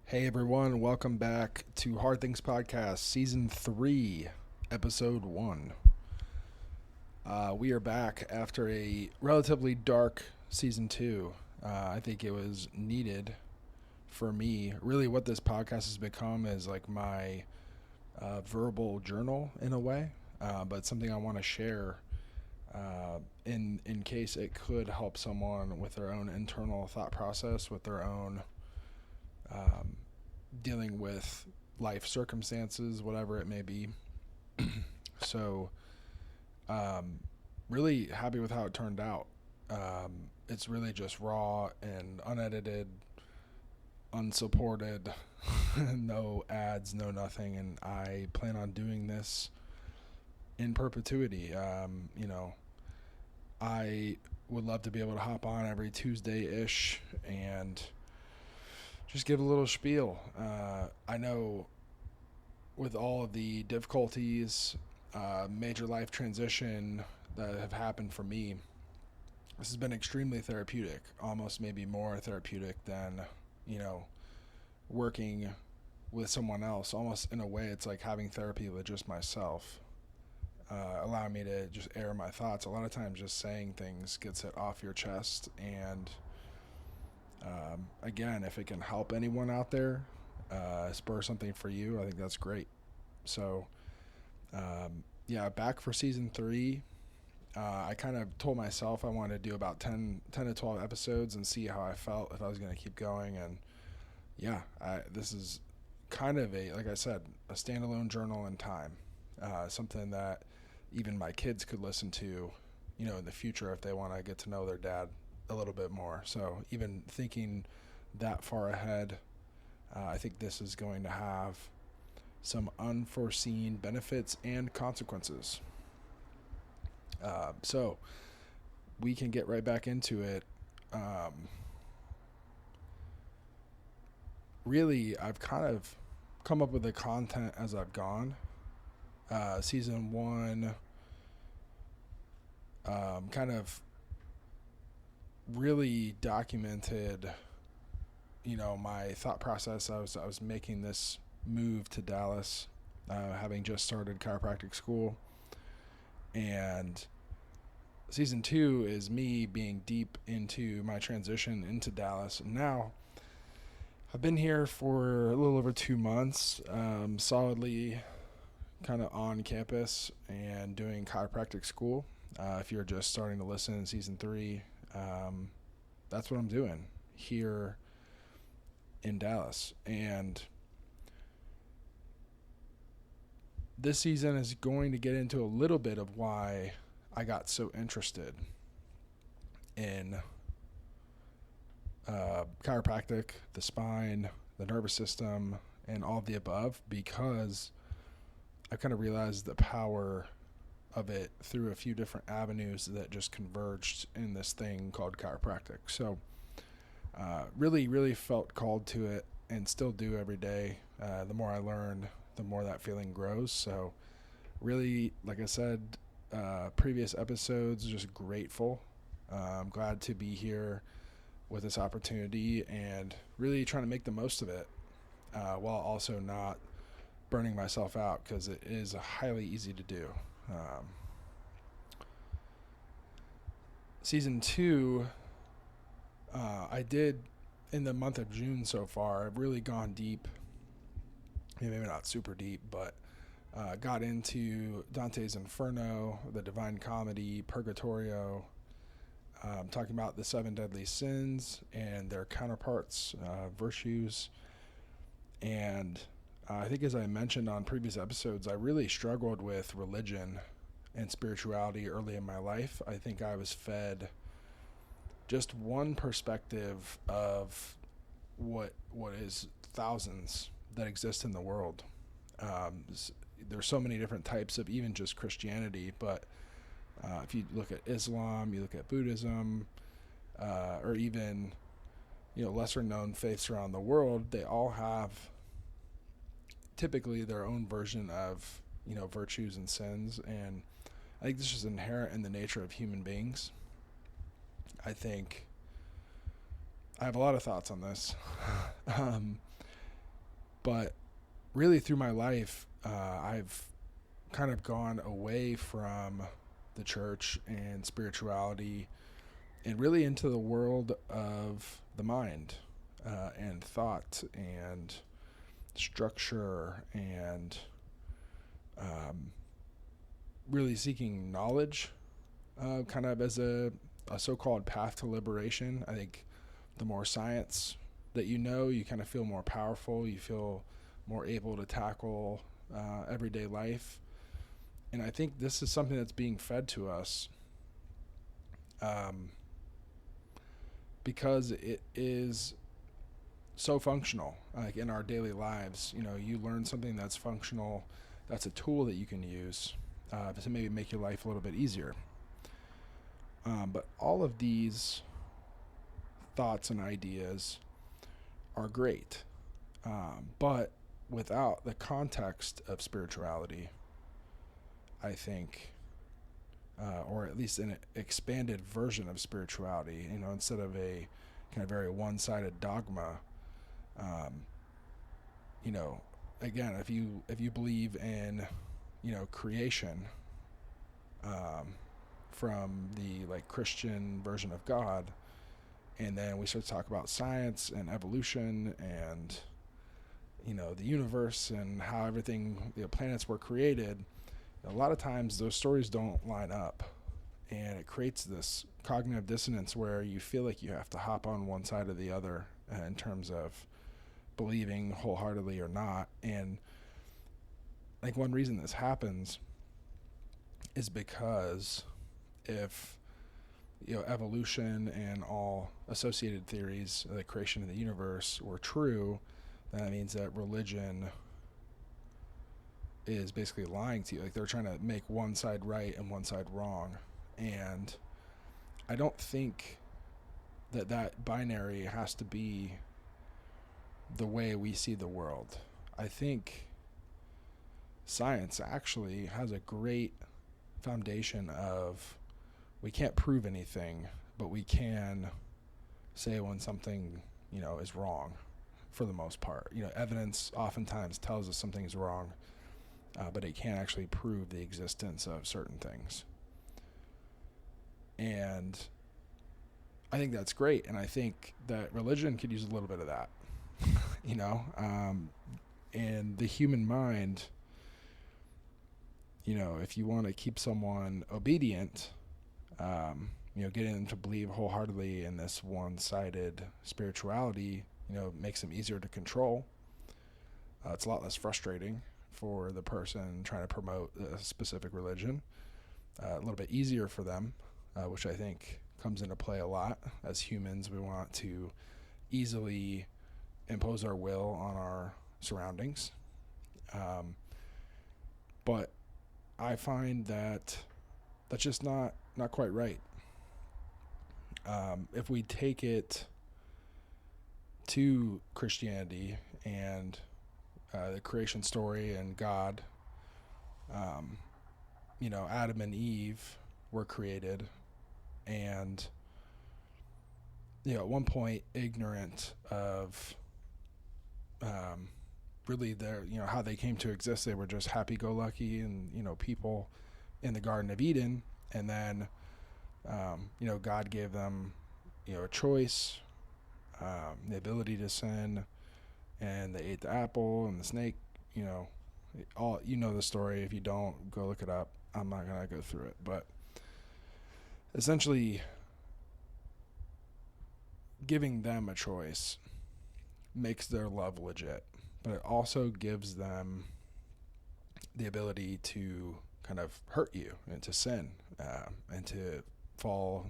Hey everyone, welcome back to Hard Things Podcast, Season 3, Episode 1. We are back after a relatively dark Season 2. I think it was needed for me. Really, what this podcast has become is like my verbal journal in a way, but something I want to share in case it could help someone with their own internal thought process, with their own um, dealing with life circumstances, whatever it may be. So, um, really happy with how it turned out. It's really just raw and unedited, unsupported, no ads, no nothing, and I plan on doing this in perpetuity. I would love to be able to hop on every Tuesday ish and just give a little spiel. I know with all of the difficulties, major life transition that have happened for me, this has been extremely therapeutic, almost maybe more therapeutic than, you know, working with someone else. Almost in a way, it's like having therapy with just myself, allowing me to just air my thoughts. A lot of times, just saying things gets it off your chest. And again, if it can help anyone out there, spur something for you, I think that's great. So, yeah, back for season 3. I kind of told myself I wanted to do about 10 to 12 episodes and see how I felt, if I was going to keep going. And yeah, this is kind of like I said, a standalone journal in time, something that even my kids could listen to, in the future if they want to get to know their dad a little bit more. So even thinking that far ahead, I think this is going to have some unforeseen benefits and consequences. So we can get right back into it. Really, I've kind of come up with the content as I've gone. Season 1 kind of really documented, my thought process. I was making this move to Dallas, having just started chiropractic school, and season 2 is me being deep into my transition into Dallas. And now I've been here for a little over 2 months, solidly kind of on campus and doing chiropractic school. If you're just starting to listen in season 3, that's what I'm doing here in Dallas. And this season is going to get into a little bit of why I got so interested in chiropractic, the spine, the nervous system, and all of the above, because I kind of realized the power of it through a few different avenues that just converged in this thing called chiropractic. So really, really felt called to it and still do every day. The more I learn, the more that feeling grows. So really, like I said, previous episodes, just grateful. I'm glad to be here with this opportunity and really trying to make the most of it, while also not burning myself out, because it is highly easy to do. Season 2, I did in the month of June so far. I've really gone deep, maybe not super deep, but got into Dante's Inferno, the Divine Comedy, Purgatorio, talking about the 7 deadly sins and their counterparts, virtues. And I think, as I mentioned on previous episodes, I really struggled with religion and spirituality early in my life. I think I was fed just one perspective of what is thousands that exist in the world. There's so many different types of even just Christianity, but if you look at Islam, you look at Buddhism, or even lesser known faiths around the world, they all have typically their own version of virtues and sins. And I think this is inherent in the nature of human beings. I think I have a lot of thoughts on this. But really through my life, I've kind of gone away from the church and spirituality and really into the world of the mind, and thought and structure and really seeking knowledge, kind of as a so-called path to liberation. I think the more science that you kind of feel more powerful, you feel more able to tackle everyday life. And I think this is something that's being fed to us, because it is so functional, like in our daily lives. You learn something that's functional, that's a tool that you can use to maybe make your life a little bit easier. But all of these thoughts and ideas are great, but without the context of spirituality, I think, or at least an expanded version of spirituality, instead of a kind of very one-sided dogma. Again, if you believe in, creation, from the like Christian version of God, and then we start to talk about science and evolution and the universe and how everything, planets were created, a lot of times those stories don't line up, and it creates this cognitive dissonance where you feel like you have to hop on one side or the other, in terms of believing wholeheartedly or not. And like one reason this happens is because if evolution and all associated theories of the creation of the universe were true, then that means that religion is basically lying to you. Like they're trying to make one side right and one side wrong. And I don't think that binary has to be the way we see the world. I think science actually has a great foundation of, we can't prove anything, but we can say when something, is wrong for the most part. Evidence oftentimes tells us something is wrong, but it can't actually prove the existence of certain things. And I think that's great. And I think that religion could use a little bit of that, and the human mind, if you want to keep someone obedient, getting them to believe wholeheartedly in this one-sided spirituality, makes them easier to control. It's a lot less frustrating for the person trying to promote a specific religion. A little bit easier for them, which I think comes into play a lot. As humans, we want to easily impose our will on our surroundings. But I find that that's just not quite right. If we take it to Christianity and the creation story and God, Adam and Eve were created, and at one point ignorant of really their how they came to exist. They were just happy-go-lucky and people in the Garden of Eden, and then God gave them a choice, the ability to sin, and they ate the apple and the snake. All the story. If you don't, go look it up. I'm not gonna go through it, but essentially giving them a choice makes their love legit, but it also gives them the ability to kind of hurt you and to sin, and to fall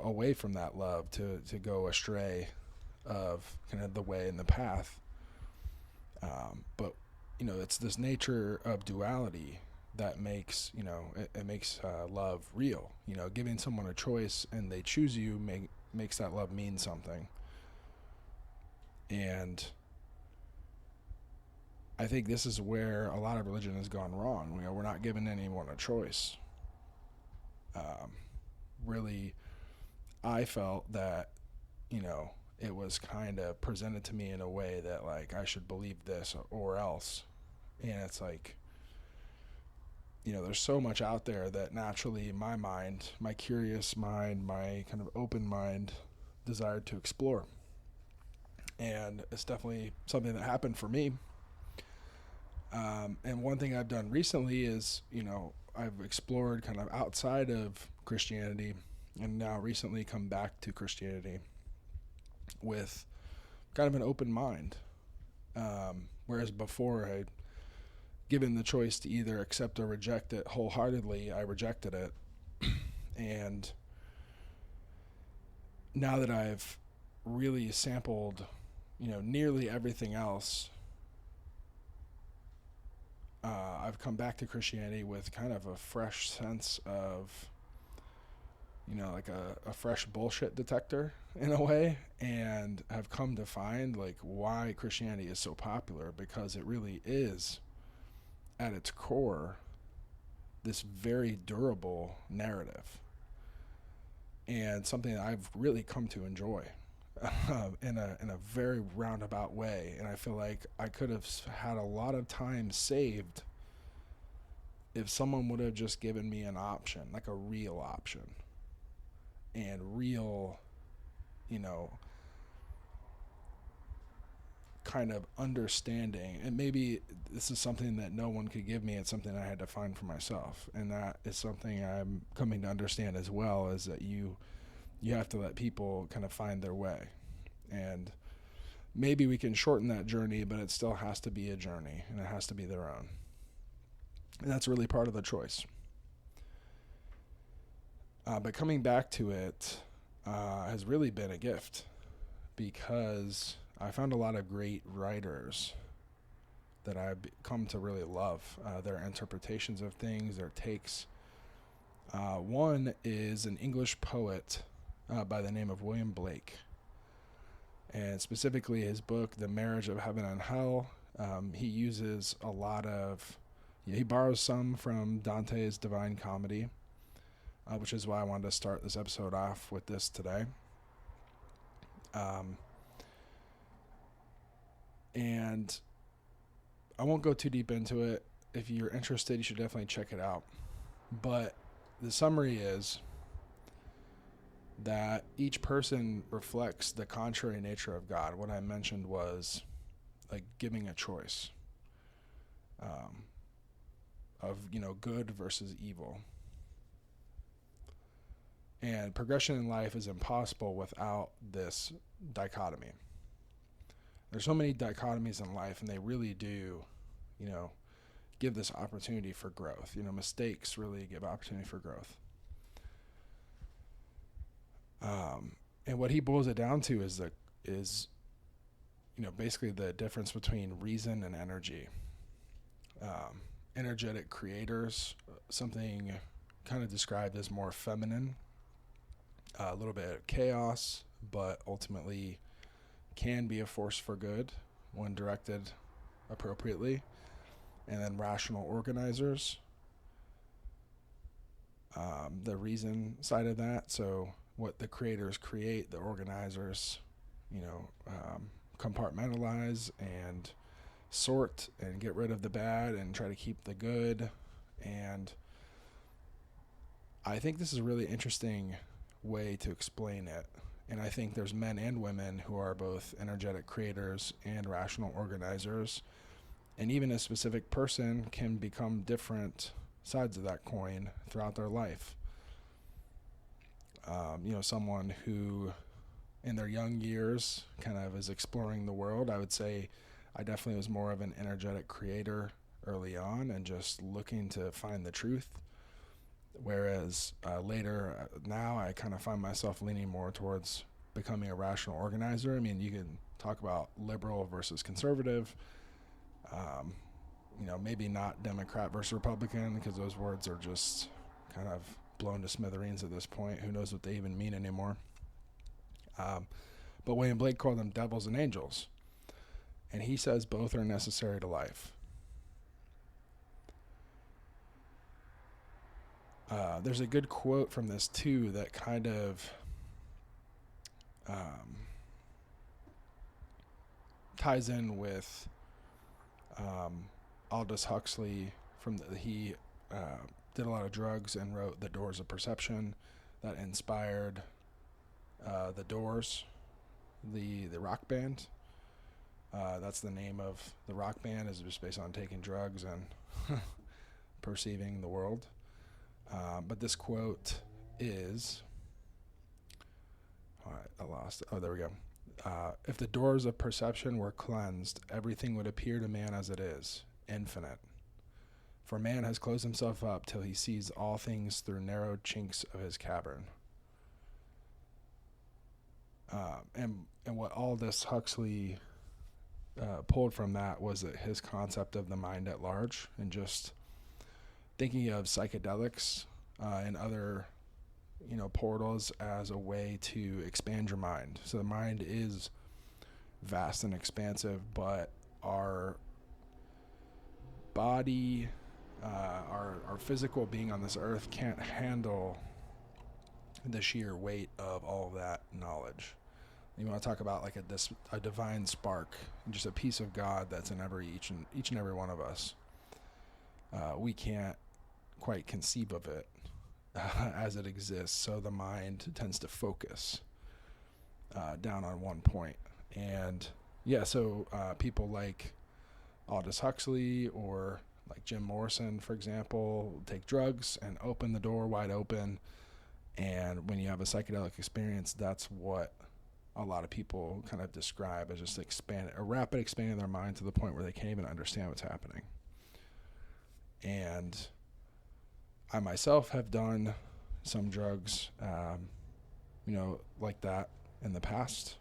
away from that love, to go astray of kind of the way and the path. But it's this nature of duality that makes it makes love real. Giving someone a choice and they choose you makes that love mean something. And I think this is where a lot of religion has gone wrong. We're not giving anyone a choice. Really, I felt that it was kind of presented to me in a way that like I should believe this or else. And it's like, there's so much out there that naturally my mind, my curious mind, my kind of open mind desired to explore. And it's definitely something that happened for me. And one thing I've done recently is, I've explored kind of outside of Christianity and now recently come back to Christianity with kind of an open mind. Whereas before I'd given the choice to either accept or reject it wholeheartedly, I rejected it. And now that I've really sampled, nearly everything else, I've come back to Christianity with kind of a fresh sense of, like a fresh bullshit detector in a way, and have come to find like why Christianity is so popular, because it really is at its core this very durable narrative and something that I've really come to enjoy in a very roundabout way. And I feel like I could have had a lot of time saved if someone would have just given me an option, like a real option and real, kind of understanding. And maybe this is something that no one could give me. It's something I had to find for myself. And that is something I'm coming to understand as well, is that you have to let people kind of find their way. And maybe we can shorten that journey, but it still has to be a journey, and it has to be their own. And that's really part of the choice. But coming back to it has really been a gift, because I found a lot of great writers that I've come to really love, their interpretations of things, their takes. One is an English poet by the name of William Blake. And specifically his book, The Marriage of Heaven and Hell, he uses a lot of, he borrows some from Dante's Divine Comedy, which is why I wanted to start this episode off with this today. And I won't go too deep into it. If you're interested, you should definitely check it out. But the summary is that each person reflects the contrary nature of God. What I mentioned was like giving a choice of, good versus evil. And progression in life is impossible without this dichotomy. There's so many dichotomies in life, and they really do, give this opportunity for growth. Mistakes really give opportunity for growth. And what he boils it down to is basically the difference between reason and energy. Energetic creators, something kind of described as more feminine, a little bit of chaos, but ultimately can be a force for good when directed appropriately. And then rational organizers, the reason side of that. So what the creators create, the organizers, compartmentalize and sort and get rid of the bad and try to keep the good. And I think this is a really interesting way to explain it. And I think there's men and women who are both energetic creators and rational organizers. And even a specific person can become different sides of that coin throughout their life. Someone who in their young years kind of is exploring the world, I would say I definitely was more of an energetic creator early on and just looking to find the truth. Whereas later, now I kind of find myself leaning more towards becoming a rational organizer. I mean, you can talk about liberal versus conservative, maybe not Democrat versus Republican, because those words are just kind of blown to smithereens at this point. Who knows what they even mean anymore? But William Blake called them devils and angels. And he says both are necessary to life. There's a good quote from this too that kind of ties in with Aldous Huxley. He did a lot of drugs and wrote The Doors of Perception, that inspired The Doors, the rock band. That's the name of the rock band, is just based on taking drugs and perceiving the world. But this quote is, all right, I lost it. Oh, there we go. If the doors of perception were cleansed, everything would appear to man as it is, infinite. For man has closed himself up till he sees all things through narrow chinks of his cavern. And what Aldous Huxley pulled from that was that his concept of the mind at large, and just thinking of psychedelics and other portals as a way to expand your mind. So the mind is vast and expansive, but our body, our physical being on this earth can't handle the sheer weight of all of that knowledge. You want to talk about like a divine spark, just a piece of God that's in each and every one of us. We can't quite conceive of it as it exists, so the mind tends to focus down on one point. And so people like Aldous Huxley or like Jim Morrison, for example, take drugs and open the door wide open. And when you have a psychedelic experience, that's what a lot of people kind of describe as just a rapid expanding of their mind to the point where they can't even understand what's happening. And I myself have done some drugs, like that in the past,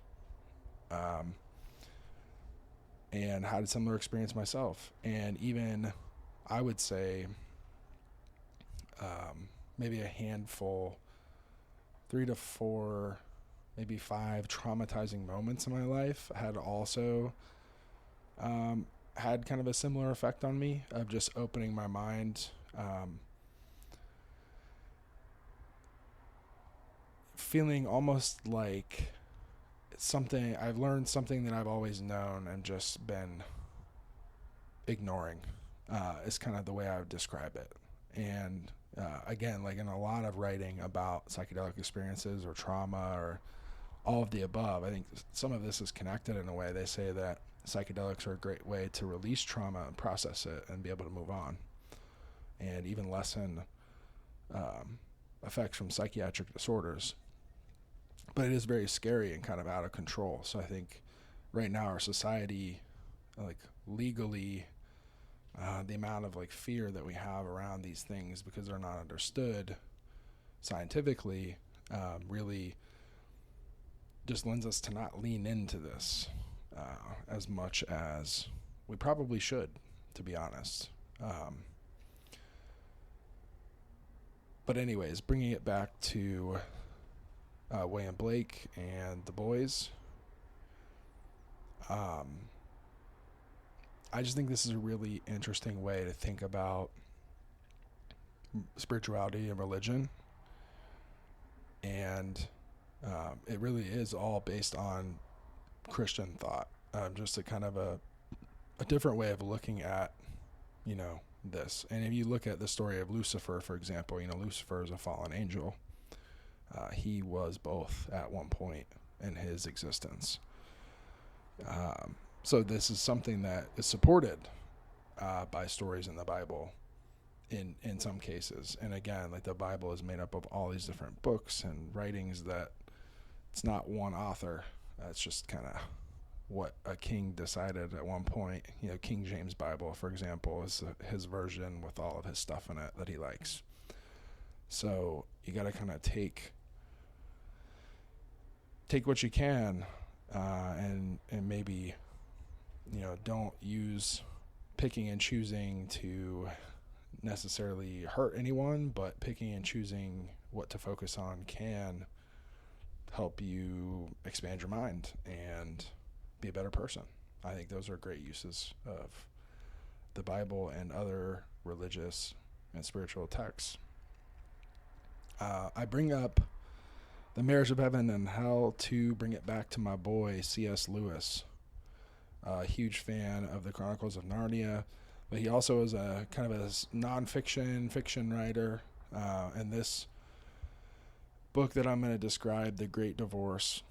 and had a similar experience myself. And even, I would say, maybe a handful, 3 to 4, maybe 5 traumatizing moments in my life had also had kind of a similar effect on me of just opening my mind, feeling almost like I've learned something that I've always known and just been ignoring, is kind of the way I would describe it. And again, like in a lot of writing about psychedelic experiences or trauma or all of the above, I think some of this is connected in a way. They say that psychedelics are a great way to release trauma and process it and be able to move on, and even lessen effects from psychiatric disorders. But it is very scary and kind of out of control. So I think right now our society, like legally, the amount of like fear that we have around these things because they're not understood scientifically, really just lends us to not lean into this as much as we probably should, to be honest. But anyways, bringing it back to William Blake and the boys, I just think this is a really interesting way to think about spirituality and religion. And it really is all based on Christian thought, just a kind of a different way of looking at, this. And if you look at the story of Lucifer, for example, Lucifer is a fallen angel. He was both at one point in his existence. So this is something that is supported by stories in the Bible in some cases. And again, like the Bible is made up of all these different books and writings that it's not one author. It's just kind of what a king decided at one point. King James Bible, for example, is his version with all of his stuff in it that he likes. So you got to kind of take what you can, and maybe, don't use picking and choosing to necessarily hurt anyone, but picking and choosing what to focus on can help you expand your mind and be a better person. I think those are great uses of the Bible and other religious and spiritual texts. I bring up The Marriage of Heaven and Hell to bring it back to my boy C.S. Lewis. A huge fan of the Chronicles of Narnia, but he also is a kind of a fiction writer. And this book that I'm going to describe, The Great Divorce,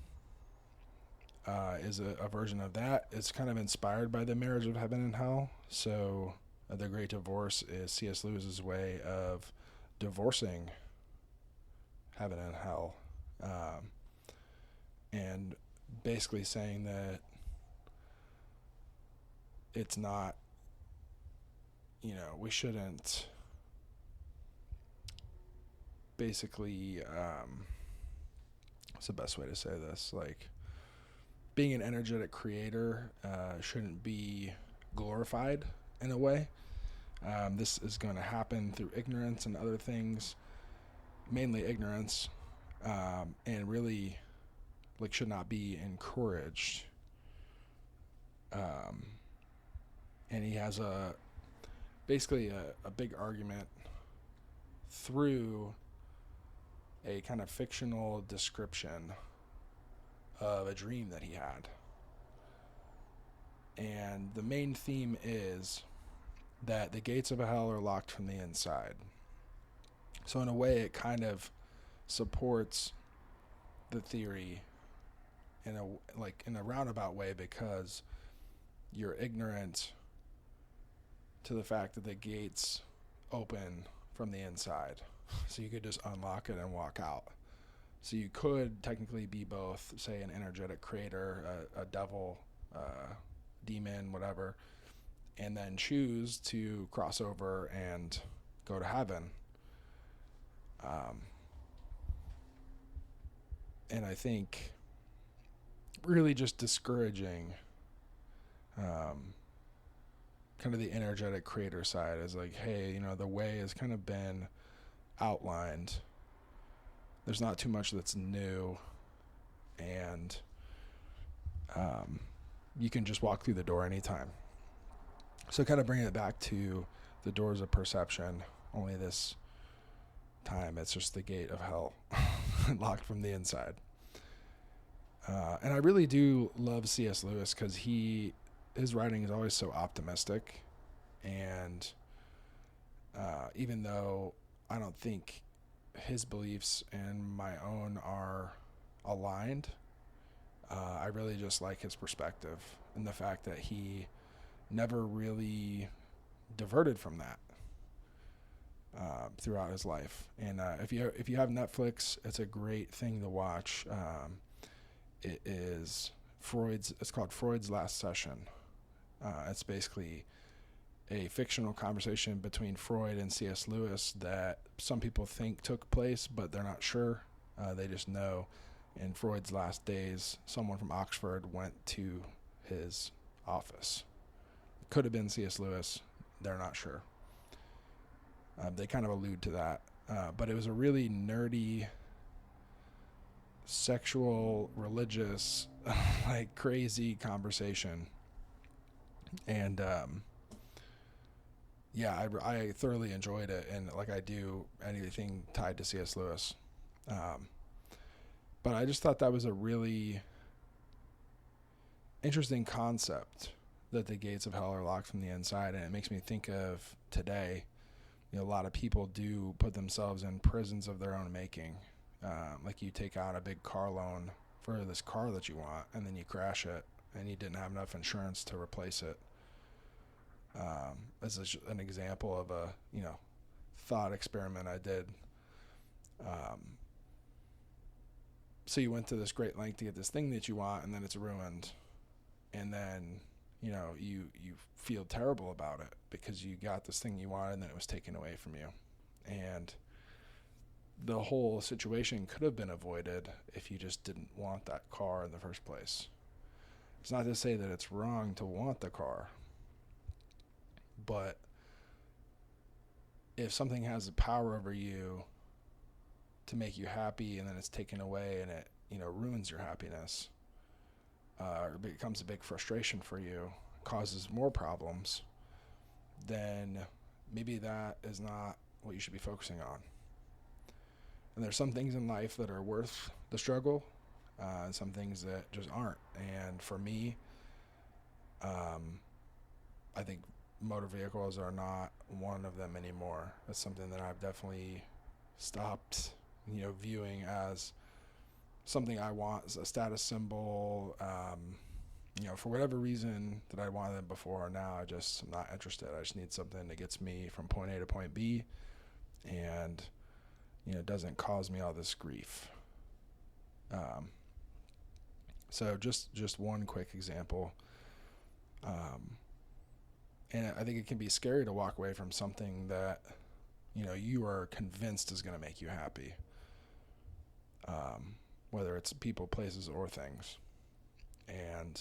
is a version of that. It's kind of inspired by the marriage of heaven and hell. So, The Great Divorce is C.S. Lewis's way of divorcing heaven and hell, and basically saying that it's not, we shouldn't basically, what's the best way to say this? Like, being an energetic creator shouldn't be glorified in a way. This is going to happen through ignorance and other things, mainly ignorance, and really should not be encouraged. And he has basically a big argument through a kind of fictional description of a dream that he had. And the main theme is that the gates of hell are locked from the inside. So in a way, it kind of supports the theory in a roundabout way, because you're ignorant to the fact that the gates open from the inside. So you could just unlock it and walk out. So you could technically be both, say, an energetic creator, a devil, demon, whatever, and then choose to cross over and go to heaven. And I think really just discouraging kind of the energetic creator side is like, hey, the way has kind of been outlined. There's not too much that's new, and you can just walk through the door anytime. So kind of bringing it back to the doors of perception, only this time it's just the gate of hell locked from the inside. And I really do love C.S. Lewis because his writing is always so optimistic, and even though I don't think his beliefs and my own are aligned, I really just like his perspective and the fact that he never really diverted from that throughout his life. And if you have Netflix, it's a great thing to watch. It is it's called Freud's Last Session. It's basically a fictional conversation between Freud and C.S. Lewis that some people think took place, but they're not sure. They just know in Freud's last days, someone from Oxford went to his office. It could have been C.S. Lewis. They're not sure. They kind of allude to that. But it was a really nerdy, sexual, religious, crazy conversation. And I thoroughly enjoyed it, and I do anything tied to C.S. Lewis. But I just thought that was a really interesting concept, that the gates of hell are locked from the inside, and it makes me think of today. A lot of people do put themselves in prisons of their own making. You take out a big car loan for this car that you want, and then you crash it, and you didn't have enough insurance to replace it. As an example of a thought experiment I did. So you went to this great length to get this thing that you want, and then it's ruined, and then you feel terrible about it because you got this thing you wanted and then it was taken away from you. And the whole situation could have been avoided if you just didn't want that car in the first place. It's not to say that it's wrong to want the car, but if something has the power over you to make you happy and then it's taken away and it ruins your happiness, or becomes a big frustration for you, causes more problems, then maybe that is not what you should be focusing on. And there's some things in life that are worth the struggle, and some things that just aren't. And for me, I think motor vehicles are not one of them anymore. That's something that I've definitely stopped, viewing as something I want, as a status symbol. For whatever reason that I wanted them before, now I'm not interested. I just need something that gets me from point A to point B, and doesn't cause me all this grief. So just one quick example. And I think it can be scary to walk away from something that you are convinced is going to make you happy, whether it's people, places, or things. And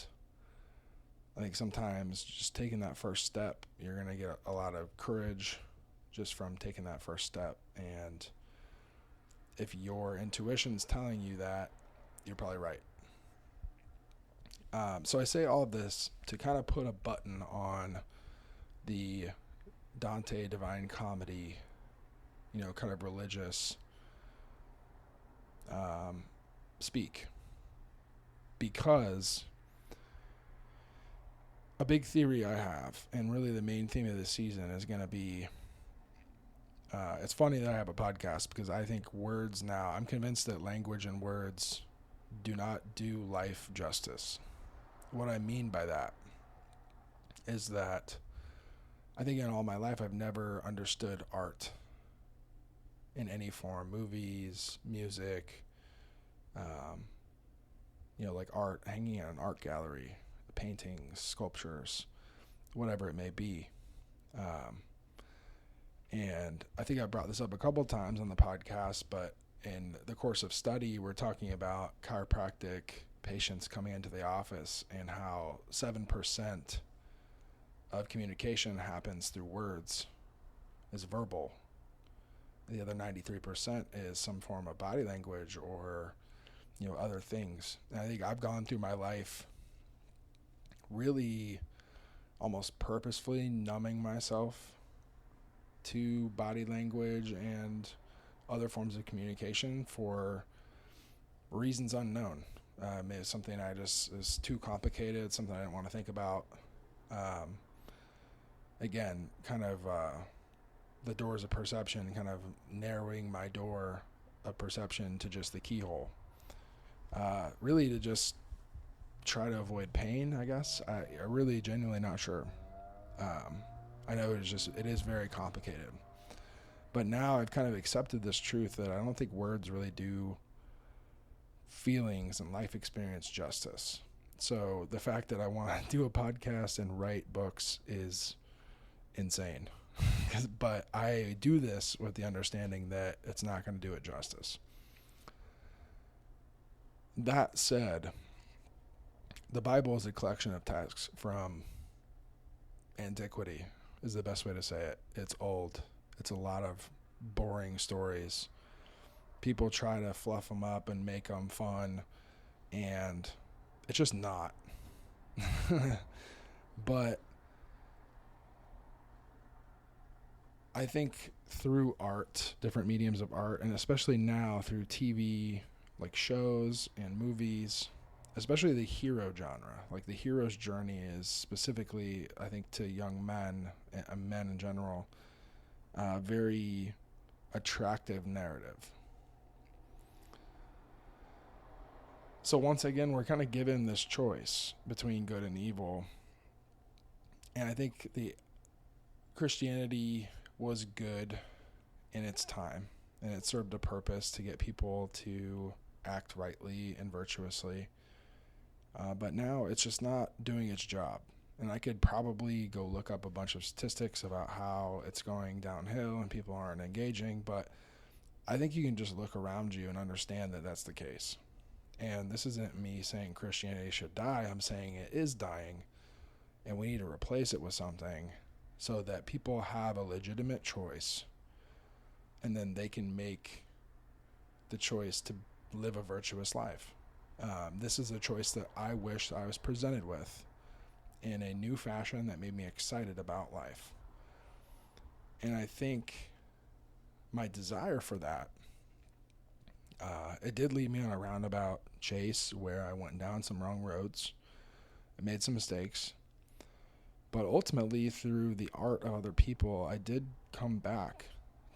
I think sometimes just taking that first step, you're going to get a lot of courage just from taking that first step. And if your intuition's telling you that, you're probably right. So I say all of this to kind of put a button on the Dante Divine Comedy, kind of religious speak. Because a big theory I have, and really the main theme of this season, is going to be, it's funny that I have a podcast, because I think words now, I'm convinced that language and words do not do life justice. What I mean by that is that I think in all my life I've never understood art in any form, movies, music, like art, hanging in an art gallery, paintings, sculptures, whatever it may be. And I think I brought this up a couple times on the podcast, but in the course of study, we're talking about chiropractic patients coming into the office and how 7% of communication happens through words, is verbal. The other 93% is some form of body language or, other things. And I think I've gone through my life really almost purposefully numbing myself to body language and other forms of communication for reasons unknown. Maybe it's something is too complicated, something I didn't want to think about. Again, kind of the doors of perception, kind of narrowing my door of perception to just the keyhole. Really to just try to avoid pain, I guess. I really genuinely not sure. I know it is very complicated. But now I've kind of accepted this truth that I don't think words really do feelings and life experience justice. So the fact that I want to do a podcast and write books is insane. But I do this with the understanding that it's not going to do it justice. That said, the Bible is a collection of texts from antiquity, is the best way to say it. It's old. It's a lot of boring stories. People try to fluff them up and make them fun, and it's just not. But I think through art, different mediums of art, and especially now through TV, like shows and movies, especially the hero genre, like the hero's journey is specifically, I think, to young men, men in general, very attractive narrative. So once again, we're kind of given this choice between good and evil. And I think the Christianity was good in its time, and it served a purpose to get people to act rightly and virtuously. But now it's just not doing its job. And I could probably go look up a bunch of statistics about how it's going downhill and people aren't engaging, but I think you can just look around you and understand that that's the case. And this isn't me saying Christianity should die. I'm saying it is dying, and we need to replace it with something so that people have a legitimate choice, and then they can make the choice to live a virtuous life. This is a choice that I wish I was presented with in a new fashion that made me excited about life. And I think my desire for that, it did lead me on a roundabout chase where I went down some wrong roads. I made some mistakes. But ultimately, through the art of other people, I did come back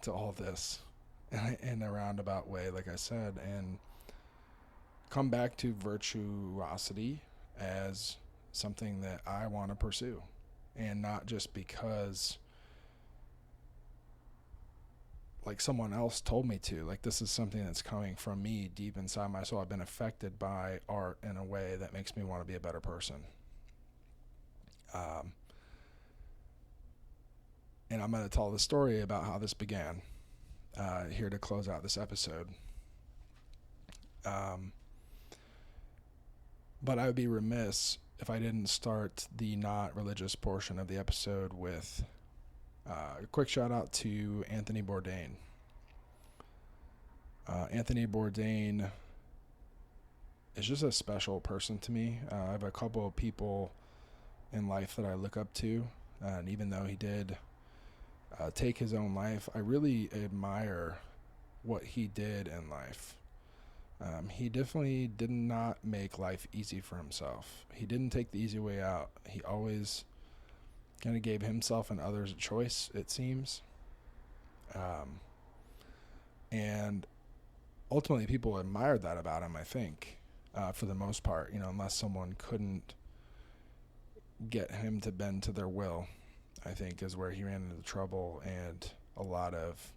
to all this in a roundabout way, like I said, and come back to virtuosity as something that I want to pursue, and not just because like someone else told me to. Like, this is something that's coming from me deep inside my soul. I've been affected by art in a way that makes me want to be a better person. And I'm going to tell the story about how this began here to close out this episode. But I would be remiss if I didn't start the not religious portion of the episode with a quick shout out to Anthony Bourdain. Anthony Bourdain is just a special person to me. I have a couple of people in life that I look up to, and even though he did take his own life, I really admire what he did in life. He definitely did not make life easy for himself. He didn't take the easy way out. He always kind of gave himself and others a choice, it seems. And ultimately people admired that about him, I think, for the most part, unless someone couldn't get him to bend to their will, I think is where he ran into trouble and a lot of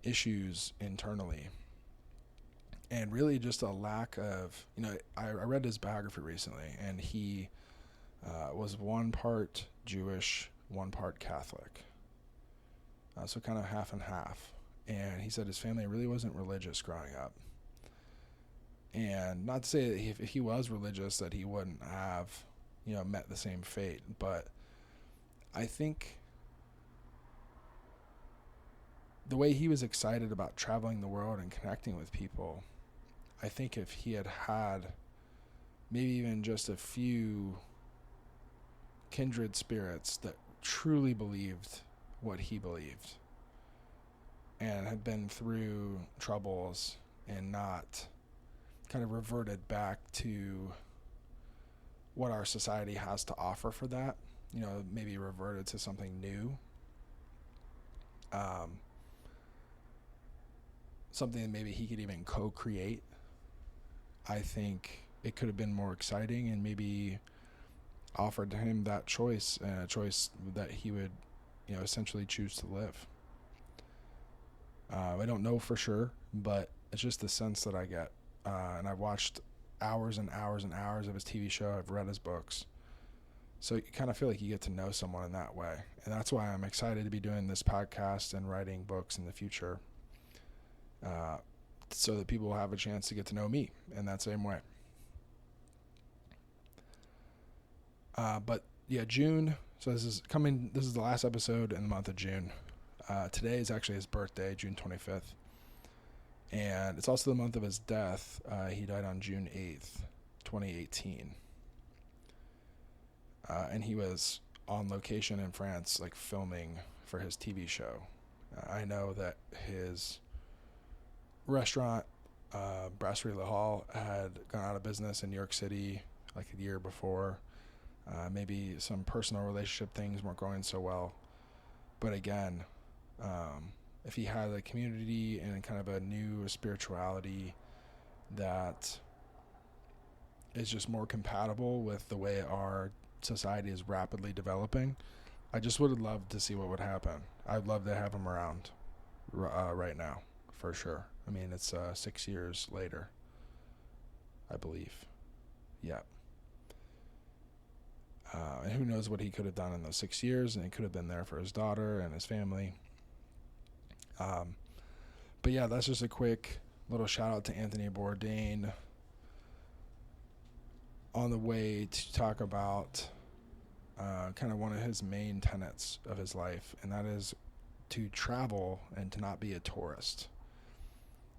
issues internally. And really just a lack of, I read his biography recently, and he was one part Jewish, one part Catholic. So kind of half and half. And he said his family really wasn't religious growing up. And not to say that if he was religious that he wouldn't have, met the same fate. But I think the way he was excited about traveling the world and connecting with people, I think if he had had maybe even just a few kindred spirits that truly believed what he believed and had been through troubles and not kind of reverted back to what our society has to offer for that, maybe reverted to something new, something that maybe he could even co-create, I think it could have been more exciting and maybe offered to him that choice, a choice that he would, essentially choose to live. I don't know for sure, but it's just the sense that I get. And I've watched hours and hours and hours of his TV show. I've read his books. So you kind of feel like you get to know someone in that way. And that's why I'm excited to be doing this podcast and writing books in the future. So that people will have a chance to get to know me in that same way. But yeah, June. So this is the last episode in the month of June. Today is actually his birthday, June 25th. And it's also the month of his death. He died on June 8th, 2018. And he was on location in France, like filming for his TV show. I know that his restaurant, Brasserie Le Hall, had gone out of business in New York City like a year before. Maybe some personal relationship things weren't going so well. But again, if he had a community and kind of a new spirituality that is just more compatible with the way our society is rapidly developing, I just would have loved to see what would happen. I'd love to have him around right now, for sure. I mean, it's 6 years later, I believe. Yeah. And who knows what he could have done in those 6 years, and he could have been there for his daughter and his family. But yeah, that's just a quick little shout out to Anthony Bourdain on the way to talk about kind of one of his main tenets of his life, and that is to travel and to not be a tourist.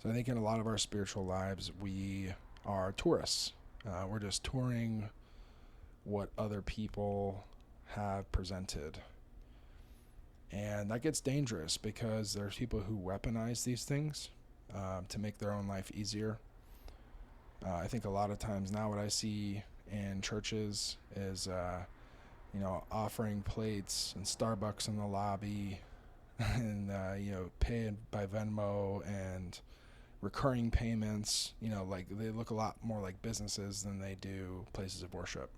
So I think in a lot of our spiritual lives, we are tourists. We're just touring what other people have presented. And that gets dangerous because there's people who weaponize these things to make their own life easier. I think a lot of times now what I see in churches is, offering plates and Starbucks in the lobby and, pay by Venmo and recurring payments, like they look a lot more like businesses than they do places of worship.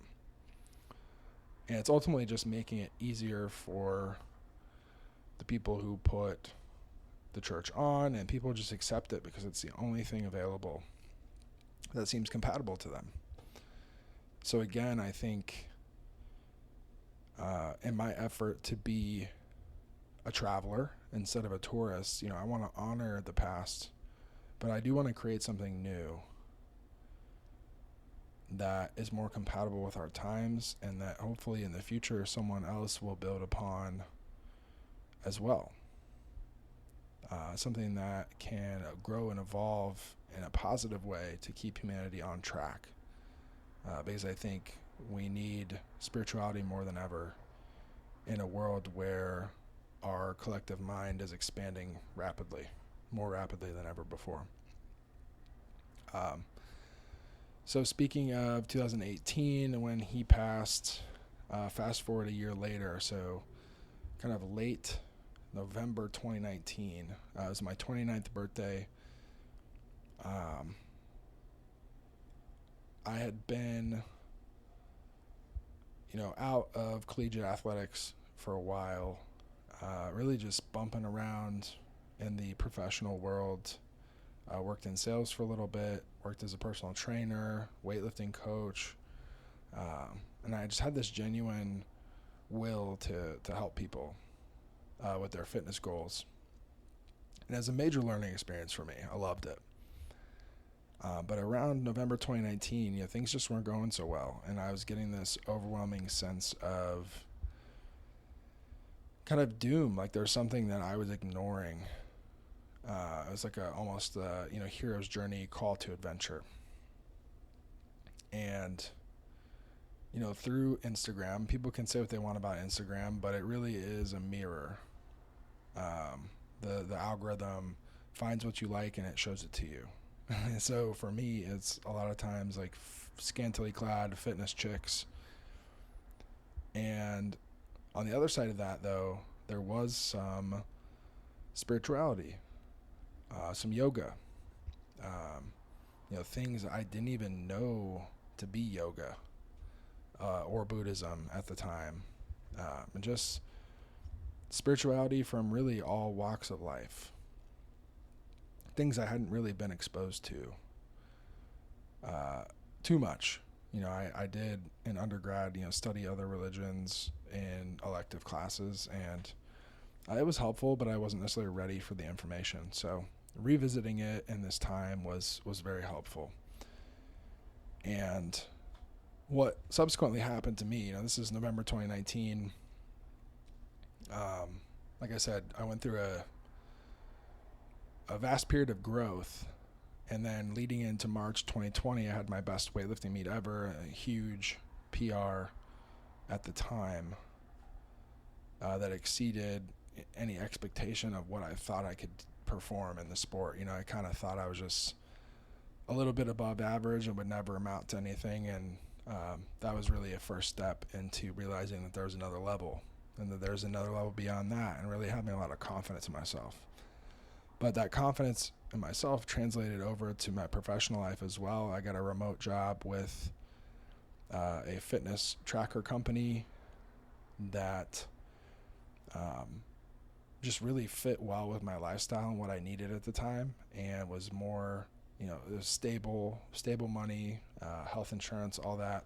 And it's ultimately just making it easier for the people who put the church on, and people just accept it because it's the only thing available that seems compatible to them. So again, I think in my effort to be a traveler instead of a tourist, I want to honor the past, but I do want to create something new that is more compatible with our times, and that hopefully in the future someone else will build upon as well. Something that can grow and evolve in a positive way to keep humanity on track. Because I think we need spirituality more than ever in a world where our collective mind is expanding rapidly, more rapidly than ever before. So speaking of 2018, when he passed, fast forward a year later, so kind of late November 2019, it was my 29th birthday. I had been, out of collegiate athletics for a while, really just bumping around in the professional world. Worked in sales for a little bit, worked as a personal trainer, weightlifting coach, and I just had this genuine will to help people with their fitness goals. And it was a major learning experience for me. I loved it. But around November 2019, things just weren't going so well, and I was getting this overwhelming sense of kind of doom, like there's something that I was ignoring. It was like almost hero's journey, call to adventure. And, through Instagram, people can say what they want about Instagram, but it really is a mirror. The algorithm finds what you like and it shows it to you. So for me, it's a lot of times like scantily clad fitness chicks. And on the other side of that, though, there was some spirituality. Some yoga, things I didn't even know to be yoga or Buddhism at the time, and just spirituality from really all walks of life, things I hadn't really been exposed to too much. I did in undergrad, study other religions in elective classes, and it was helpful, but I wasn't necessarily ready for the information. So revisiting it in this time was very helpful. And what subsequently happened to me, this is November 2019. Like I said, I went through a vast period of growth, and then leading into March 2020, I had my best weightlifting meet ever, a huge PR at the time that exceeded any expectation of what I thought I could perform in the sport. I kind of thought I was just a little bit above average and would never amount to anything, and that was really a first step into realizing that there's another level, and that there's another level beyond that, and really having a lot of confidence in myself. But that confidence in myself translated over to my professional life as well. I got a remote job with a fitness tracker company that just really fit well with my lifestyle and what I needed at the time, and was more, it was stable money, health insurance, all that.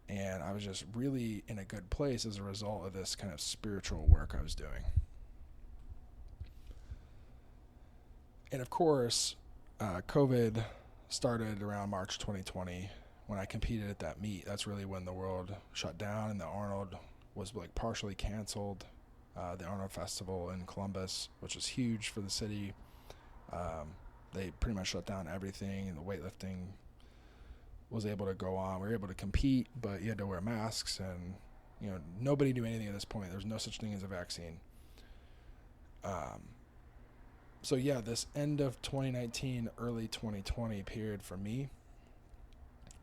And I was just really in a good place as a result of this kind of spiritual work I was doing. And of course, COVID started around March 2020 when I competed at that meet. That's really when the world shut down and the Arnold was like partially canceled. The Arnold Festival in Columbus, which was huge for the city. They pretty much shut down everything, and the weightlifting was able to go on. We were able to compete, but you had to wear masks, and nobody knew anything at this point. There's no such thing as a vaccine. So yeah, this end of 2019, early 2020 period for me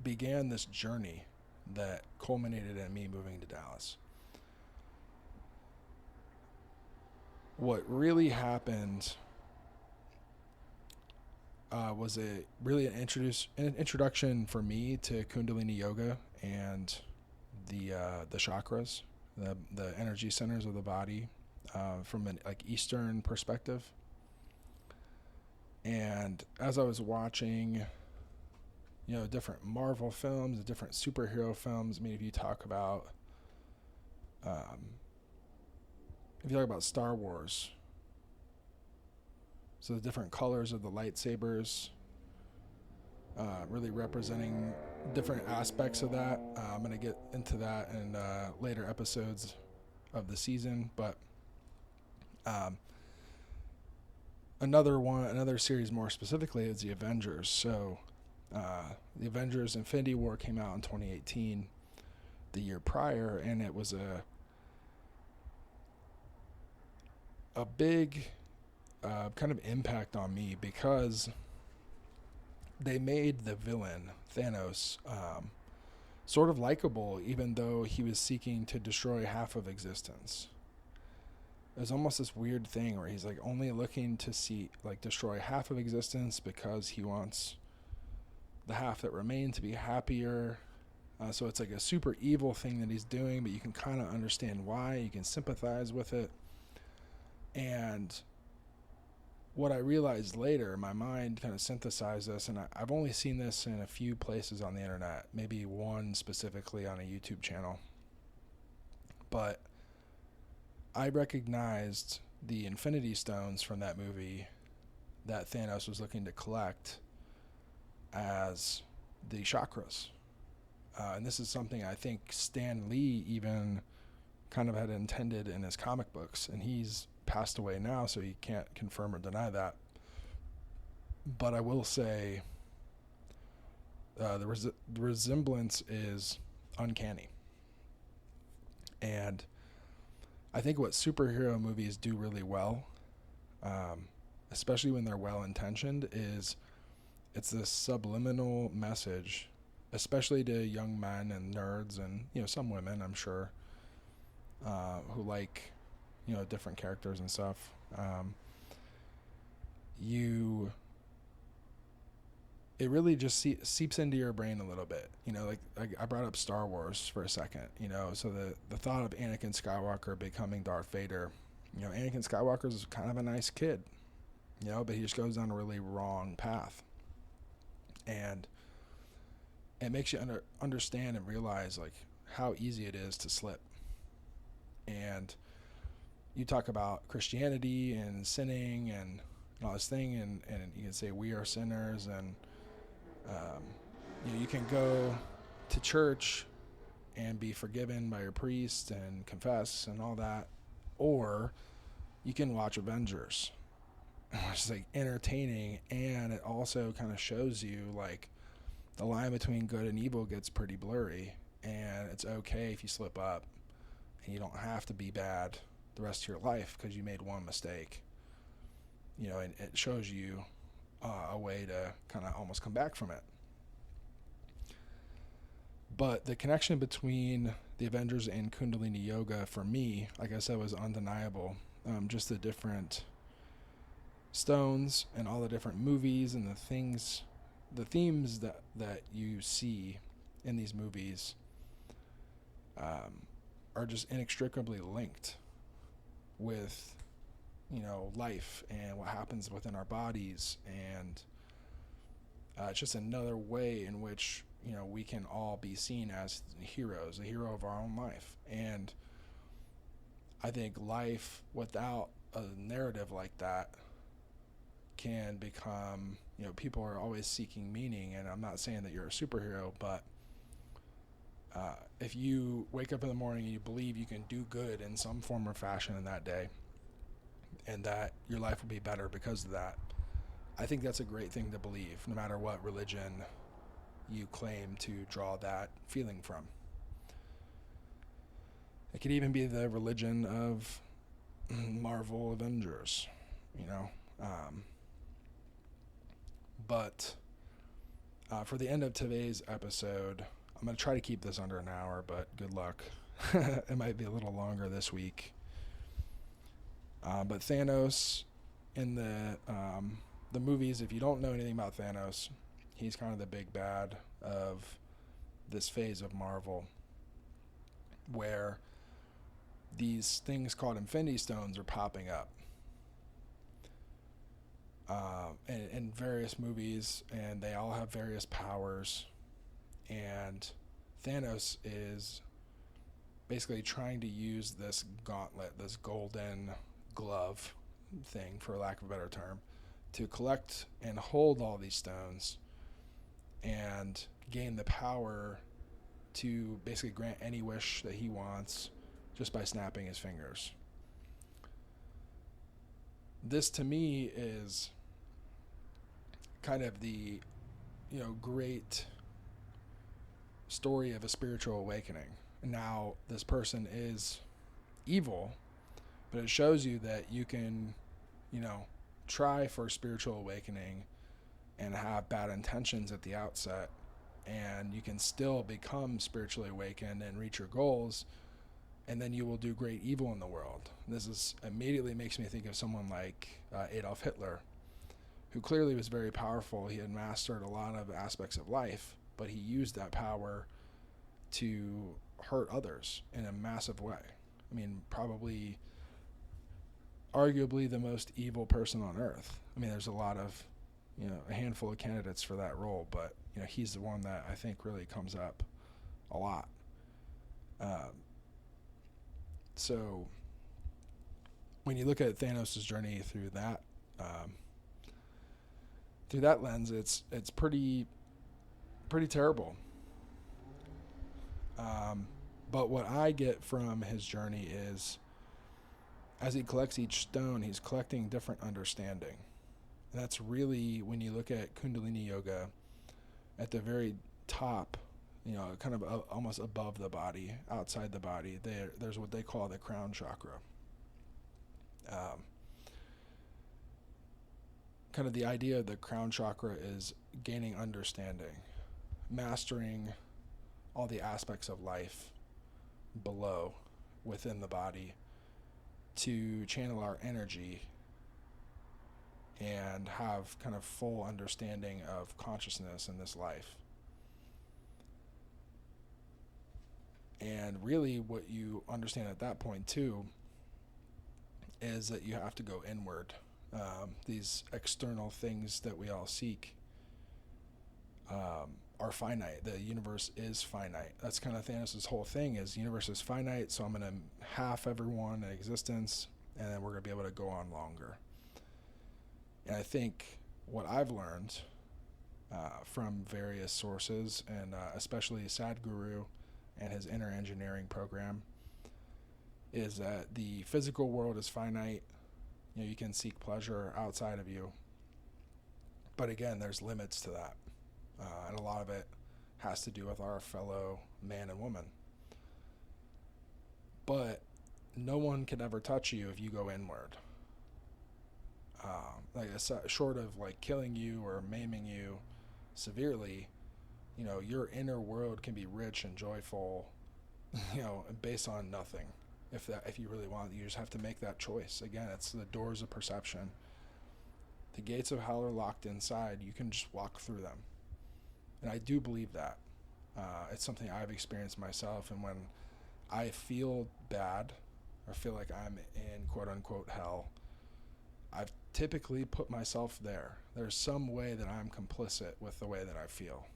began this journey that culminated in me moving to Dallas. What really happened was an introduction for me to kundalini yoga and the chakras, the energy centers of the body, from an Eastern perspective. And as I was watching, different Marvel films, different superhero films, I mean, if you talk about Star Wars, so the different colors of the lightsabers, really representing different aspects of that. I'm going to get into that in later episodes of the season, but another series more specifically is the Avengers. So the Avengers Infinity War came out in 2018, the year prior, and it was a big kind of impact on me because they made the villain, Thanos, sort of likable, even though he was seeking to destroy half of existence. There's almost this weird thing where he's only looking to destroy half of existence because he wants the half that remain to be happier. So it's a super evil thing that he's doing, but you can kind of understand why. You can sympathize with it. And what I realized later, my mind kind of synthesized this, and I've only seen this in a few places on the internet, maybe one specifically on a YouTube channel. But I recognized the Infinity Stones from that movie that Thanos was looking to collect as the chakras. And this is something I think Stan Lee even kind of had intended in his comic books, and he's passed away now, so he can't confirm or deny that. But I will say the resemblance is uncanny. And I think what superhero movies do really well, especially when they're well-intentioned, is it's this subliminal message, especially to young men and nerds and, some women, I'm sure, who like, different characters and stuff. It really just seeps into your brain a little bit. I brought up Star Wars for a second, so the thought of Anakin Skywalker becoming Darth Vader, Anakin Skywalker is kind of a nice kid, but he just goes down a really wrong path. And it makes you understand and realize how easy it is to slip. And you talk about Christianity and sinning and all this thing, and you can say we are sinners, and you can go to church and be forgiven by your priest and confess and all that, or you can watch Avengers, which is entertaining, and it also kind of shows you the line between good and evil gets pretty blurry, and it's okay if you slip up, and you don't have to be bad the rest of your life because you made one mistake. And it shows you a way to kind of almost come back from it. But the connection between the Avengers and Kundalini Yoga, for me, like I said, was undeniable. Just the different stones and all the different movies and the themes that you see in these movies are just inextricably linked with life and what happens within our bodies, and it's just another way in which we can all be seen as heroes, a hero of our own life. And I think life without a narrative like that can become, people are always seeking meaning, and I'm not saying that you're a superhero, but if you wake up in the morning and you believe you can do good in some form or fashion in that day, and that your life will be better because of that, I think that's a great thing to believe, no matter what religion you claim to draw that feeling from. It could even be the religion of Marvel Avengers, But for the end of today's episode, I'm going to try to keep this under an hour, but good luck. It might be a little longer this week. But Thanos in the movies, if you don't know anything about Thanos, he's kind of the big bad of this phase of Marvel, where these things called Infinity Stones are popping up in various movies, and they all have various powers. And Thanos is basically trying to use this gauntlet, this golden glove thing, for lack of a better term, to collect and hold all these stones and gain the power to basically grant any wish that he wants just by snapping his fingers. This to me is kind of the, great story of a spiritual awakening. Now, this person is evil, but it shows you that you can, try for spiritual awakening and have bad intentions at the outset, and you can still become spiritually awakened and reach your goals, and then you will do great evil in the world. This immediately makes me think of someone like Adolf Hitler, who clearly was very powerful. He had mastered a lot of aspects of life, but he used that power to hurt others in a massive way. I mean, probably, arguably the most evil person on earth. I mean, there's a lot of, a handful of candidates for that role, but, he's the one that I think really comes up a lot. So when you look at Thanos' journey through that lens, it's pretty terrible. But what I get from his journey is, as he collects each stone, he's collecting different understanding. And that's really, when you look at kundalini yoga, at the very top, kind of almost above the body, outside the body, there's what they call the crown chakra. Kind of the idea of the crown chakra is gaining understanding, mastering all the aspects of life below, within the body, to channel our energy and have kind of full understanding of consciousness in this life. And really what you understand at that point too is that you have to go inward. These external things that we all seek are finite. The universe is finite. That's kind of Thanos' whole thing, is the universe is finite, so I'm going to half everyone in existence, and then we're going to be able to go on longer. And I think what I've learned from various sources, and especially Sadhguru and his inner engineering program, is that the physical world is finite. You can seek pleasure outside of you. But again, there's limits to that. And a lot of it has to do with our fellow man and woman. But no one can ever touch you if you go inward. Short of killing you or maiming you severely, your inner world can be rich and joyful, based on nothing. If you really want, you just have to make that choice. Again, it's the doors of perception. The gates of hell are locked inside. You can just walk through them. And I do believe that. It's something I've experienced myself. And when I feel bad, or feel like I'm in quote-unquote hell, I've typically put myself there. There's some way that I'm complicit with the way that I feel.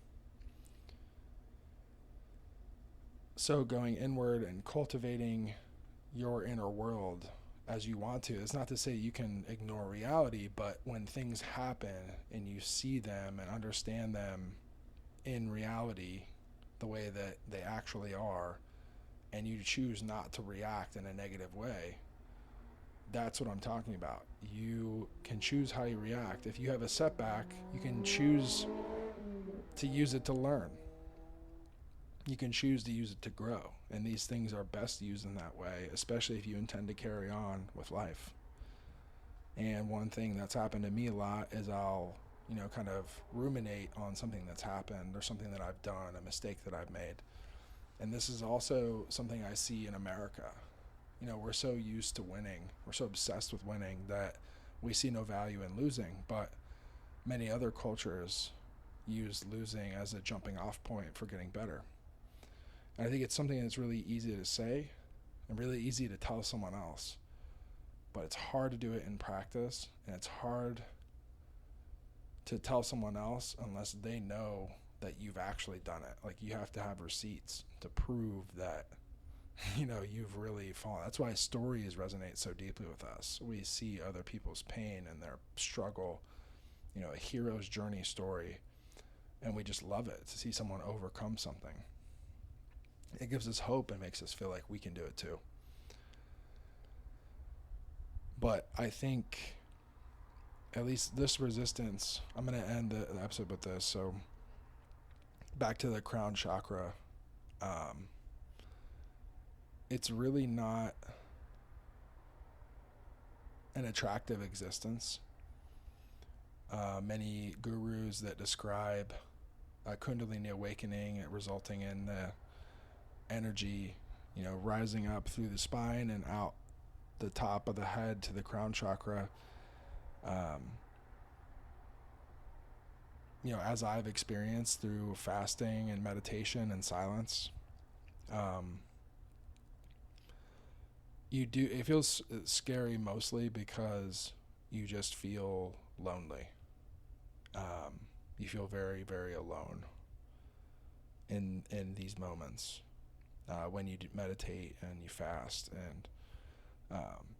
So going inward and cultivating your inner world as you want to, it's not to say you can ignore reality, but when things happen and you see them and understand them in reality the way that they actually are, and you choose not to react in a negative way, that's what I'm talking about. You can choose how you react. If you have a setback, you can choose to use it to learn. You can choose to use it to grow. And these things are best used in that way, especially if you intend to carry on with life. And one thing that's happened to me a lot is I'll kind of ruminate on something that's happened or something that I've done, a mistake that I've made. And this is also something I see in America. We're so used to winning, we're so obsessed with winning that we see no value in losing, but many other cultures use losing as a jumping off point for getting better. And I think it's something that's really easy to say and really easy to tell someone else, but it's hard to do it in practice, and it's hard to tell someone else unless they know that you've actually done it. Like, you have to have receipts to prove that you've really fallen. That's why stories resonate so deeply with us. We see other people's pain and their struggle, a hero's journey story, and we just love it to see someone overcome something. It gives us hope and makes us feel like we can do it too. But I think at least this resistance, I'm going to end the episode with this. So back to the crown chakra. It's really not an attractive existence. Many gurus that describe a kundalini awakening resulting in the energy, rising up through the spine and out the top of the head to the crown chakra. As I've experienced through fasting and meditation and silence, it feels scary mostly because you just feel lonely. You feel very, very alone in these moments when you meditate and you fast, and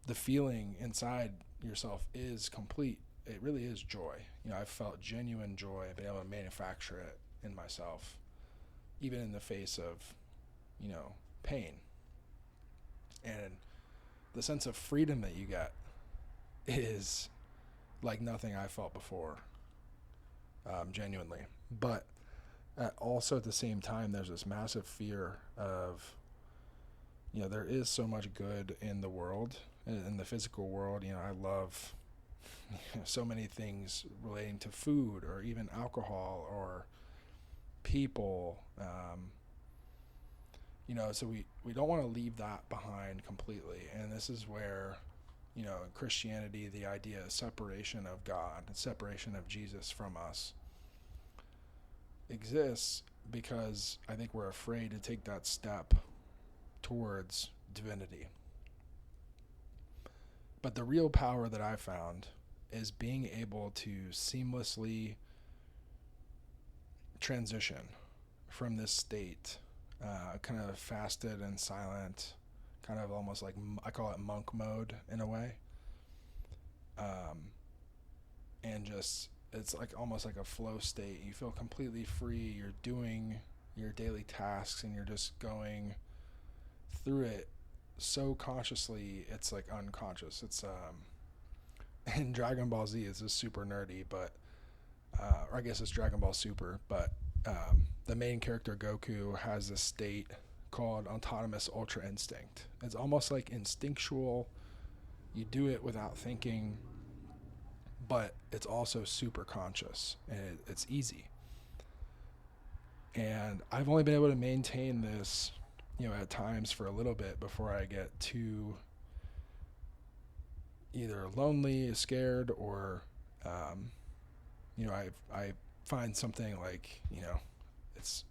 the feeling inside yourself is complete. It really is joy. I've felt genuine joy. I've been able to manufacture it in myself, even in the face of, pain. And the sense of freedom that you get is like nothing I felt before, genuinely. But also at the same time, there's this massive fear of, there is so much good in the world, in the physical world. I love so many things relating to food or even alcohol or people. So we don't want to leave that behind completely. And this is where, in Christianity, the idea of separation of God and separation of Jesus from us exists because I think we're afraid to take that step towards divinity. But the real power that I found is being able to seamlessly transition from this state, kind of fasted and silent, kind of almost like, I call it monk mode in a way. And just, it's like almost like a flow state. You feel completely free. You're doing your daily tasks and you're just going through it so consciously, it's like unconscious. It's in Dragon Ball Z, it's just super nerdy, but or I guess it's Dragon Ball Super, but the main character Goku has this state called autonomous ultra instinct. It's almost like instinctual. You do it without thinking, but it's also super conscious, and it's easy. And I've only been able to maintain this, at times for a little bit before I get too either lonely, scared, or, I find something like, it's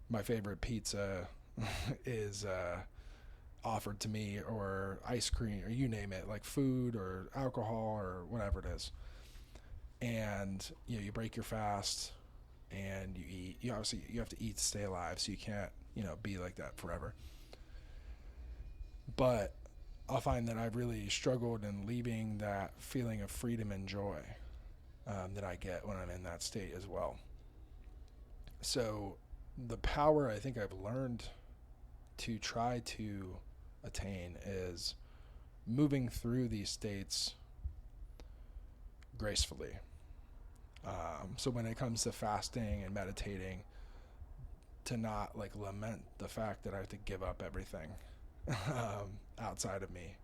my favorite pizza is offered to me, or ice cream, or you name it, like food or alcohol or whatever it is. And, you break your fast and you eat. You obviously, you have to eat to stay alive, so you can't, be like that forever. But I'll find that I've really struggled in leaving that feeling of freedom and joy that I get when I'm in that state as well. So the power I think I've learned to try to attain is moving through these states gracefully. So when it comes to fasting and meditating, to not like lament the fact that I have to give up everything outside of me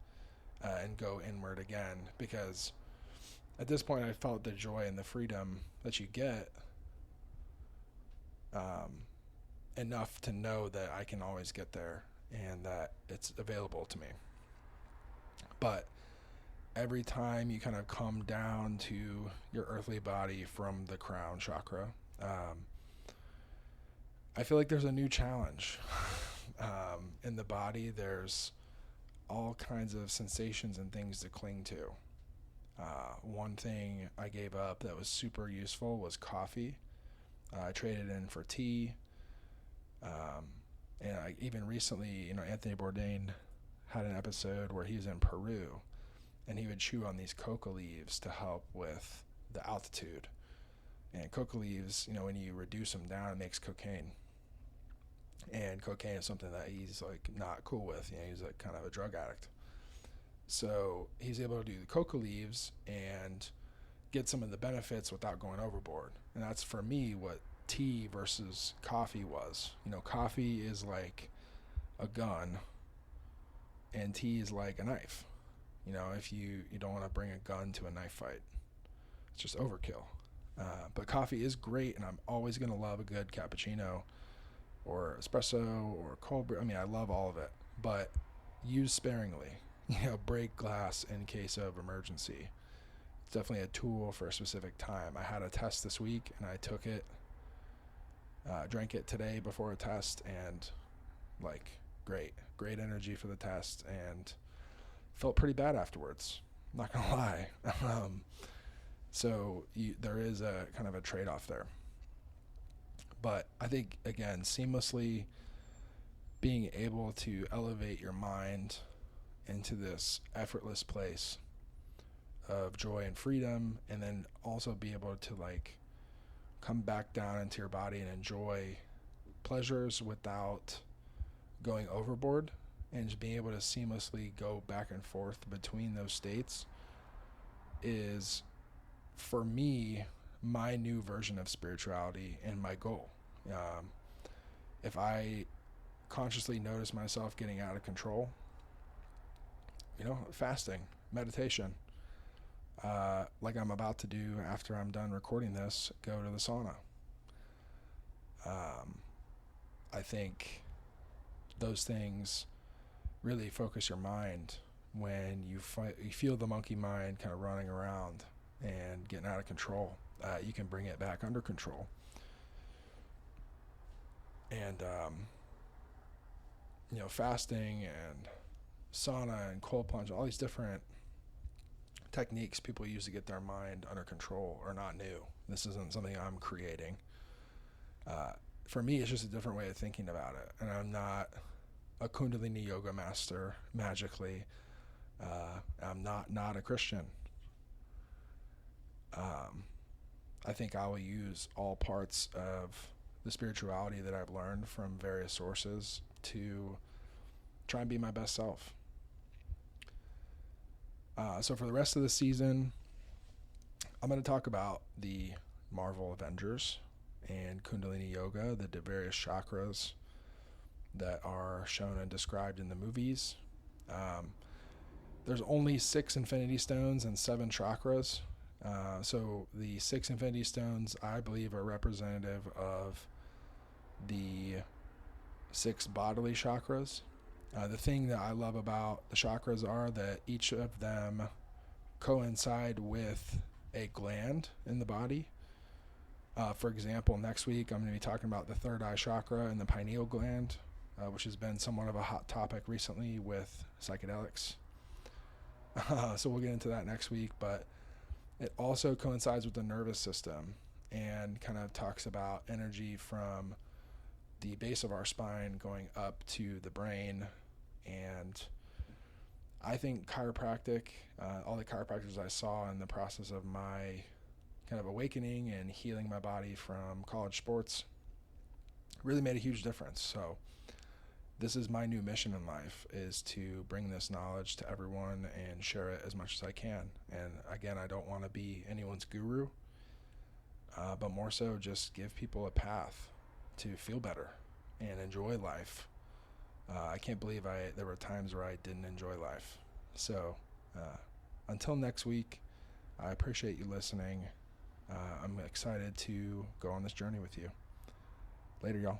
and go inward again, because at this point, I felt the joy and the freedom that you get um, enough to know that I can always get there and that it's available to me. But every time you kind of come down to your earthly body from the crown chakra, I feel like there's a new challenge. In the body, there's all kinds of sensations and things to cling to. One thing I gave up that was super useful was coffee. I traded in for tea. And I even recently, Anthony Bourdain had an episode where he was in Peru and he would chew on these coca leaves to help with the altitude. And coca leaves, when you reduce them down, it makes cocaine. And cocaine is something that he's like not cool with. He's like kind of a drug addict. So he's able to do the coca leaves and get some of the benefits without going overboard. And that's for me what tea versus coffee was. Coffee is like a gun and tea is like a knife. If you don't want to bring a gun to a knife fight, it's just overkill. But coffee is great, and I'm always going to love a good cappuccino or espresso or cold brew. I love all of it, but use sparingly. Break glass in case of emergency. It's definitely a tool for a specific time. I had a test this week, and I took it, drank it today before a test, and great energy for the test, and felt pretty bad afterwards. I'm not gonna lie. So there is a kind of a trade-off there. But I think, again, seamlessly being able to elevate your mind into this effortless place of joy and freedom, and then also be able to come back down into your body and enjoy pleasures without going overboard, and just being able to seamlessly go back and forth between those states is, for me, my new version of spirituality and my goal. If I consciously notice myself getting out of control, fasting, meditation, like I'm about to do after I'm done recording this, go to the sauna. I think those things really focus your mind when you feel the monkey mind kind of running around and getting out of control. You can bring it back under control. And, fasting and sauna and cold plunge, all these different techniques people use to get their mind under control are not new. This isn't something I'm creating. For me, it's just a different way of thinking about it. And I'm not a kundalini yoga master magically. I'm not a Christian. I think I will use all parts of the spirituality that I've learned from various sources to try and be my best self. So for the rest of the season, I'm going to talk about the Marvel Avengers and Kundalini Yoga, the various chakras that are shown and described in the movies. There's only 6 Infinity Stones and 7 chakras. So the 6 Infinity Stones, I believe, are representative of the 6 bodily chakras. The thing that I love about the chakras are that each of them coincide with a gland in the body. For example, next week I'm going to be talking about the third eye chakra and the pineal gland, which has been somewhat of a hot topic recently with psychedelics. So we'll get into that next week, but it also coincides with the nervous system and kind of talks about energy from the base of our spine going up to the brain. And I think chiropractic, all the chiropractors I saw in the process of my kind of awakening and healing my body from college sports really made a huge difference. So this is my new mission in life, is to bring this knowledge to everyone and share it as much as I can. And again, I don't want to be anyone's guru, but more so just give people a path to feel better and enjoy life. I can't believe there were times where I didn't enjoy life. So until next week, I appreciate you listening. I'm excited to go on this journey with you. Later, y'all.